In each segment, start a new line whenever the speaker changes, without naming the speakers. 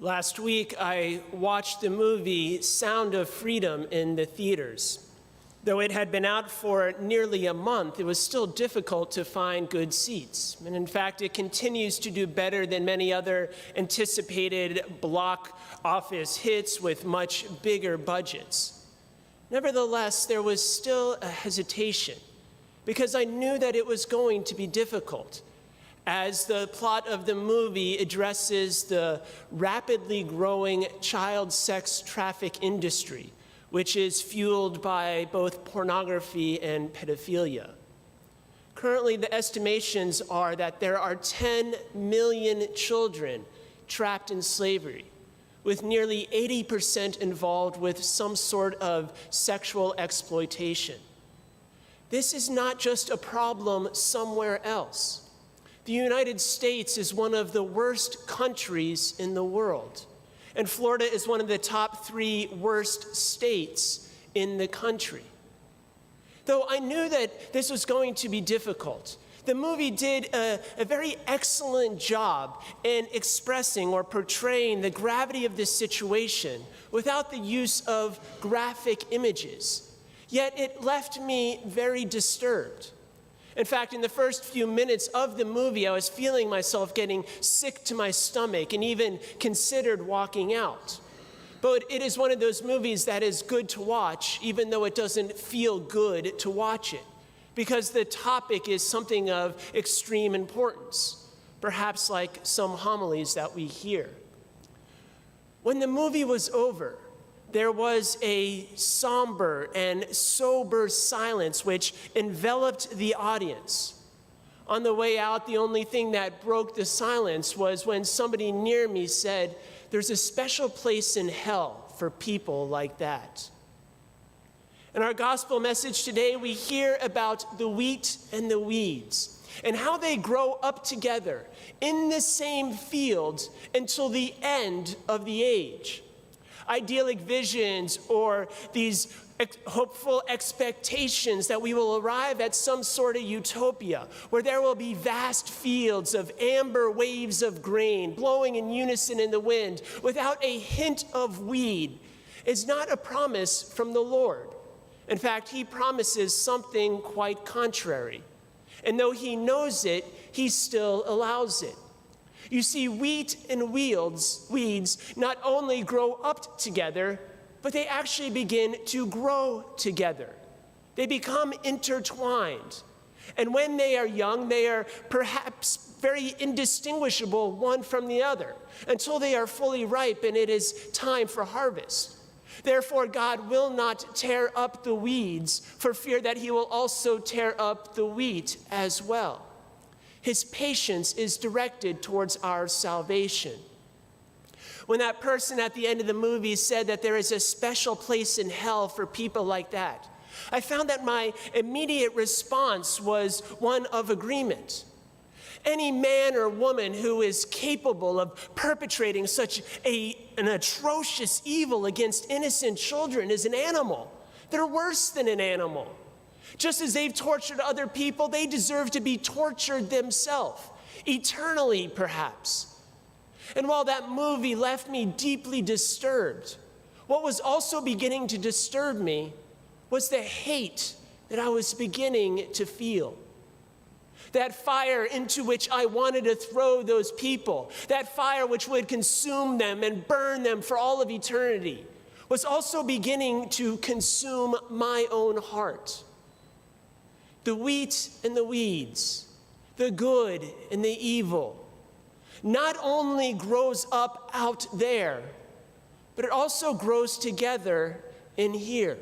Last week, I watched the movie Sound of Freedom in the theaters. Though it had been out for nearly a month, it was still difficult to find good seats. And in fact, it continues to do better than many other anticipated block office hits with much bigger budgets. Nevertheless, there was still a hesitation because I knew that it was going to be difficult, as the plot of the movie addresses the rapidly growing child sex traffic industry, which is fueled by both pornography and pedophilia. Currently, the estimations are that there are 10 million children trapped in slavery, with nearly 80% involved with some sort of sexual exploitation. This is not just a problem somewhere else. The United States is one of the worst countries in the world, and Florida is one of the top 3 worst states in the country. Though I knew that this was going to be difficult, the movie did a very excellent job in expressing or portraying the gravity of this situation without the use of graphic images. Yet it left me very disturbed. In fact, in the first few minutes of the movie, I was feeling myself getting sick to my stomach and even considered walking out. But it is one of those movies that is good to watch, even though it doesn't feel good to watch it, because the topic is something of extreme importance, perhaps like some homilies that we hear. When the movie was over, there was a somber and sober silence which enveloped the audience. On the way out, the only thing that broke the silence was when somebody near me said, "There's a special place in hell for people like that." In our gospel message today, we hear about the wheat and the weeds and how they grow up together in the same field until the end of the age. Idyllic visions or these hopeful expectations that we will arrive at some sort of utopia where there will be vast fields of amber waves of grain blowing in unison in the wind without a hint of weed is not a promise from the Lord. In fact, he promises something quite contrary. And though he knows it, he still allows it. You see, wheat and weeds not only grow up together, but they actually begin to grow together. They become intertwined. And when they are young, they are perhaps very indistinguishable one from the other until they are fully ripe and it is time for harvest. Therefore, God will not tear up the weeds for fear that he will also tear up the wheat as well. His patience is directed towards our salvation. When that person at the end of the movie said that there is a special place in hell for people like that, I found that my immediate response was one of agreement. Any man or woman who is capable of perpetrating such an atrocious evil against innocent children is an animal. They're worse than an animal. Just as they've tortured other people, they deserve to be tortured themselves, eternally perhaps. And while that movie left me deeply disturbed, what was also beginning to disturb me was the hate that I was beginning to feel. That fire into which I wanted to throw those people, that fire which would consume them and burn them for all of eternity, was also beginning to consume my own heart. The wheat and the weeds, the good and the evil, not only grows up out there, but it also grows together in here.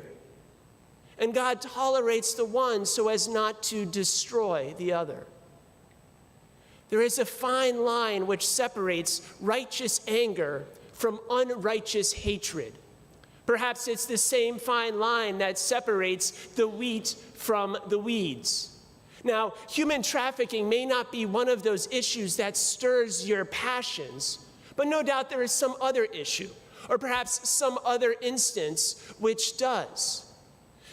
And God tolerates the one so as not to destroy the other. There is a fine line which separates righteous anger from unrighteous hatred. Perhaps it's the same fine line that separates the wheat from the weeds. Now, human trafficking may not be one of those issues that stirs your passions, but no doubt there is some other issue, or perhaps some other instance which does.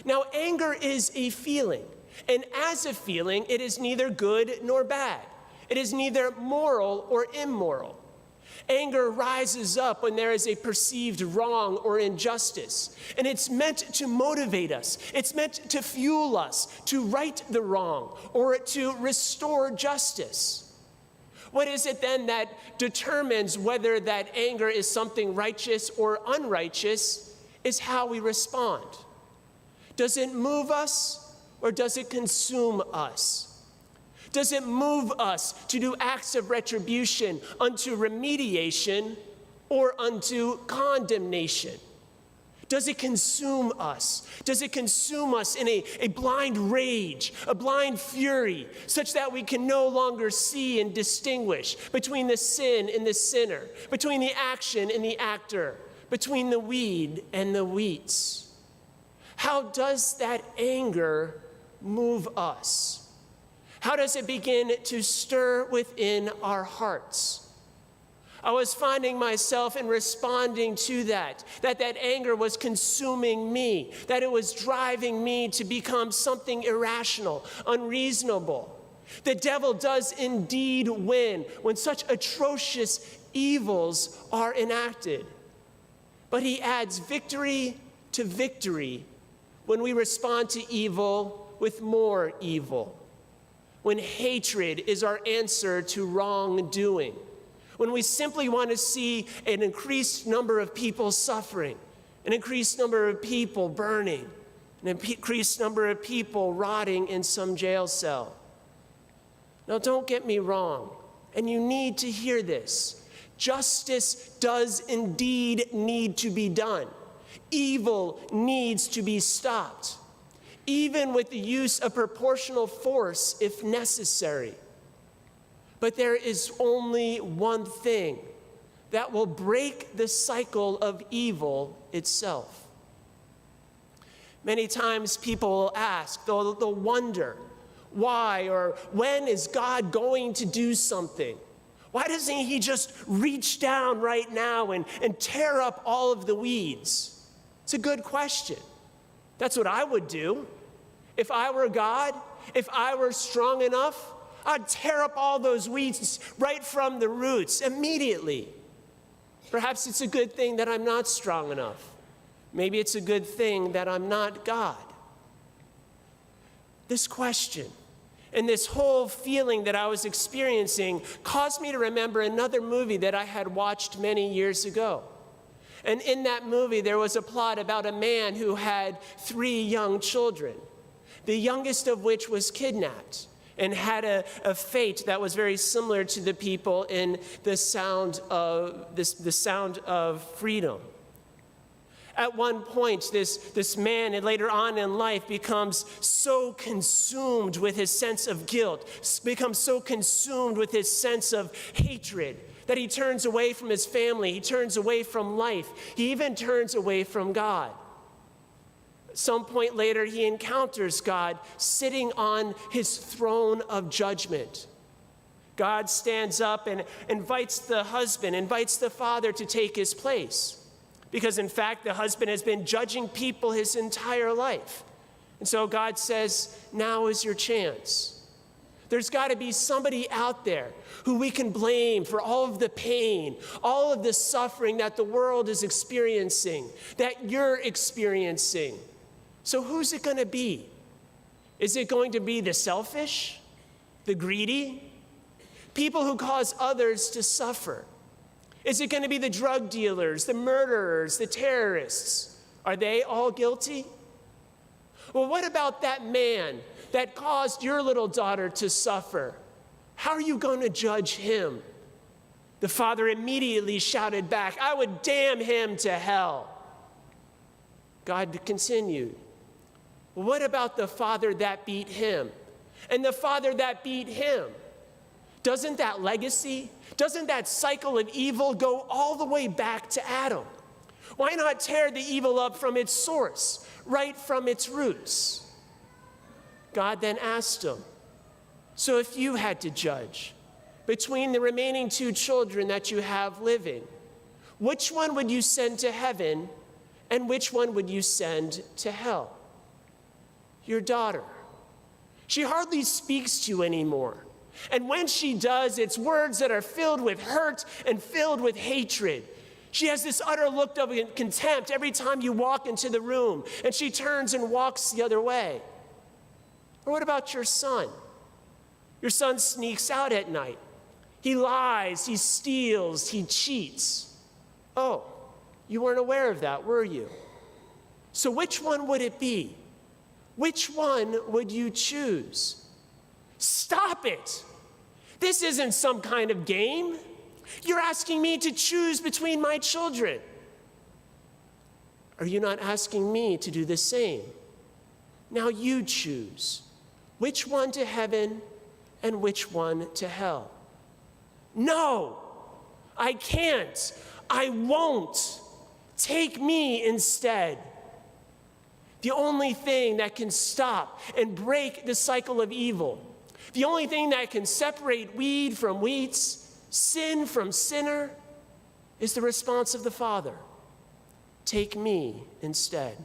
Now, anger is a feeling, and as a feeling, it is neither good nor bad. It is neither moral or immoral. Anger rises up when there is a perceived wrong or injustice, and it's meant to motivate us. It's meant to fuel us to right the wrong or to restore justice. What is it then that determines whether that anger is something righteous or unrighteous is how we respond. Does it move us or does it consume us? Does it move us to do acts of retribution unto remediation or unto condemnation? Does it consume us? Does it consume us in a blind rage, a blind fury, such that we can no longer see and distinguish between the sin and the sinner, between the action and the actor, between the weed and the weeds? How does that anger move us? How does it begin to stir within our hearts? I was finding myself in responding to that anger was consuming me, that it was driving me to become something irrational, unreasonable. The devil does indeed win when such atrocious evils are enacted. But he adds victory to victory when we respond to evil with more evil. When hatred is our answer to wrongdoing, when we simply want to see an increased number of people suffering, an increased number of people burning, an increased number of people rotting in some jail cell. Now, don't get me wrong, and you need to hear this. Justice does indeed need to be done. Evil needs to be stopped, even with the use of proportional force if necessary. But there is only one thing that will break the cycle of evil itself. Many times people will ask, they'll wonder, why or when is God going to do something? Why doesn't he just reach down right now and tear up all of the weeds? It's a good question. That's what I would do. If I were God, if I were strong enough, I'd tear up all those weeds right from the roots immediately. Perhaps it's a good thing that I'm not strong enough. Maybe it's a good thing that I'm not God. This question and this whole feeling that I was experiencing caused me to remember another movie that I had watched many years ago. And in that movie, there was a plot about a man who had 3 young children, the youngest of which was kidnapped and had a fate that was very similar to the people in the Sound of Freedom. At one point, this man, and later on in life, becomes so consumed with his sense of guilt, becomes so consumed with his sense of hatred, that he turns away from his family, he turns away from life, he even turns away from God. At some point later, he encounters God sitting on his throne of judgment. God stands up and invites the husband, invites the father to take his place. Because in fact, the husband has been judging people his entire life. And so God says, now is your chance. There's got to be somebody out there who we can blame for all of the pain, all of the suffering that the world is experiencing, that you're experiencing. So who's it going to be? Is it going to be the selfish, the greedy, people who cause others to suffer? Is it going to be the drug dealers, the murderers, the terrorists? Are they all guilty? Well, what about that man that caused your little daughter to suffer? How are you going to judge him? The father immediately shouted back, I would damn him to hell. God continued, well, what about the father that beat him? And the father that beat him? Doesn't that legacy, doesn't that cycle of evil go all the way back to Adam? Why not tear the evil up from its source, right from its roots? God then asked him, so if you had to judge between the remaining 2 children that you have living, which one would you send to heaven and which one would you send to hell? Your daughter. She hardly speaks to you anymore. And when she does, it's words that are filled with hurt and filled with hatred. She has this utter look of contempt every time you walk into the room, and she turns and walks the other way. Or what about your son? Your son sneaks out at night. He lies, he steals, he cheats. Oh, you weren't aware of that, were you? So which one would it be? Which one would you choose? Stop it! This isn't some kind of game. You're asking me to choose between my children. Are you not asking me to do the same? Now you choose. Which one to heaven and which one to hell? No, I can't. I won't. Take me instead. The only thing that can stop and break the cycle of evil, the only thing that can separate weed from wheats, sin from sinner, is the response of the Father. Take me instead.